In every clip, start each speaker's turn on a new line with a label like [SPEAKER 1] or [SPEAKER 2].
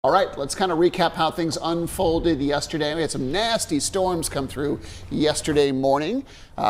[SPEAKER 1] All right, let's kind of recap how things unfolded yesterday. We had some nasty storms come through yesterday morning.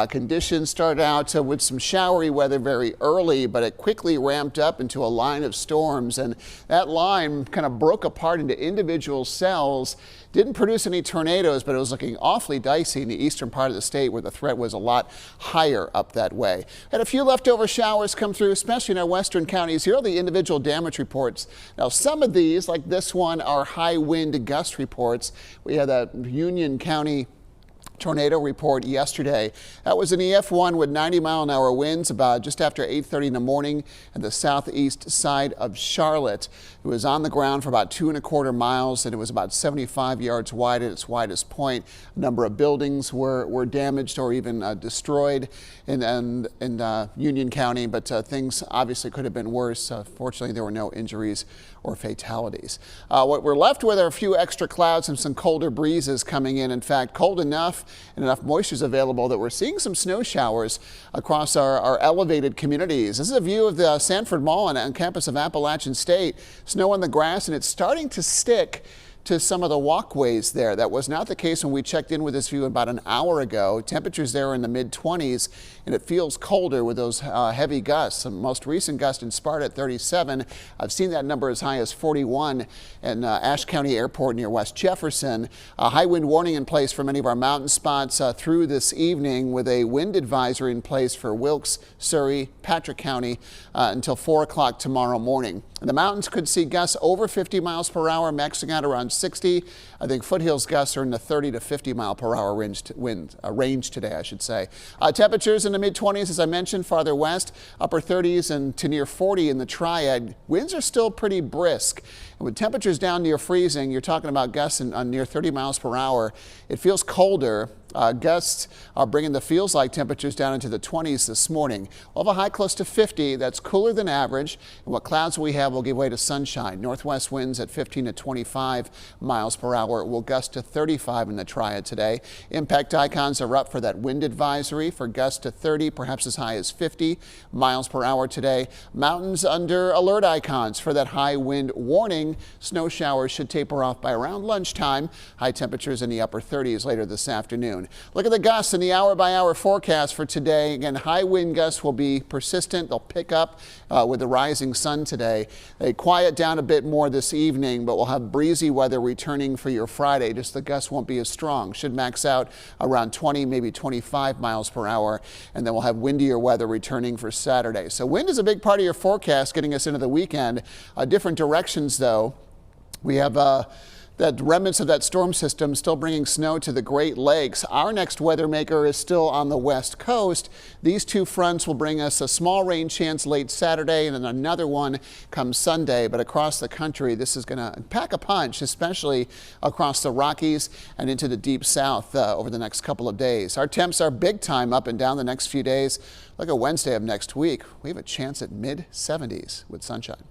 [SPEAKER 1] Conditions started out with some showery weather very early, but it quickly ramped up into a line of storms, and that line kind of broke apart into individual cells. Didn't produce any tornadoes, but it was looking awfully dicey in the eastern part of the state where the threat was a lot higher up that way. Had a few leftover showers come through, especially in our western counties. Here are the individual damage reports. Now, some of these, like this one, are high wind gust reports. We had that Union County tornado report yesterday. That was an EF1 with 90-mile-an-hour winds about just after 8:30 in the morning at the southeast side of Charlotte. It was on the ground for about 2¼ miles, and it was about 75 yards wide at its widest point. A number of buildings were damaged or even destroyed in Union County, but things obviously could have been worse. Fortunately, there were no injuries or fatalities. What we're left with are a few extra clouds and some colder breezes coming in. In fact, cold enough and enough moisture is available that we're seeing some snow showers across our elevated communities. This is a view of the Sanford Mall on campus of Appalachian State. Snow on the grass, and it's starting to stick to some of the walkways there. That was not the case when we checked in with this view about an hour ago. Temperatures there are in the mid-20s, and it feels colder with those heavy gusts. The most recent gust in Sparta at 37. I've seen that number as high as 41 in Ashe County Airport near West Jefferson. A high wind warning in place for many of our mountain spots through this evening, with a wind advisory in place for Wilkes, Surrey, Patrick County until 4 o'clock tomorrow morning. And the mountains could see gusts over 50 miles per hour, maxing out around 60. I think foothills gusts are in the 30 to 50 mile per hour range today, I should say. Temperatures in the mid-20s, as I mentioned, farther west, upper 30s and to near 40 in the Triad. Winds are still pretty brisk. And with temperatures down near freezing, you're talking about gusts on near 30 miles per hour. It feels colder. Gusts are bringing the feels like temperatures down into the 20s this morning. We'll have a high close to 50. That's cooler than average. And what clouds we have will give way to sunshine. Northwest winds at 15 to 25 miles per hour. Will gust to 35 in the Triad today. Impact icons are up for that wind advisory for gusts to 30, perhaps as high as 50 miles per hour today. Mountains under alert icons for that high wind warning. Snow showers should taper off by around lunchtime. High temperatures in the upper 30s later this afternoon. Look at the gusts in the hour-by-hour forecast for today. Again, high wind gusts will be persistent. They'll pick up with the rising sun today. They quiet down a bit more this evening, but we'll have breezy weather returning for your Friday. Just the gusts won't be as strong. Should max out around 20, maybe 25 miles per hour. And then we'll have windier weather returning for Saturday. So wind is a big part of your forecast getting us into the weekend. Different directions, though. We have that remnants of that storm system still bringing snow to the Great Lakes. Our next weather maker is still on the west coast. These two fronts will bring us a small rain chance late Saturday and then another one come Sunday. But across the country, this is going to pack a punch, especially across the Rockies and into the deep south over the next couple of days. Our temps are big time up and down the next few days. Look at Wednesday of next week. We have a chance at mid-70s with sunshine.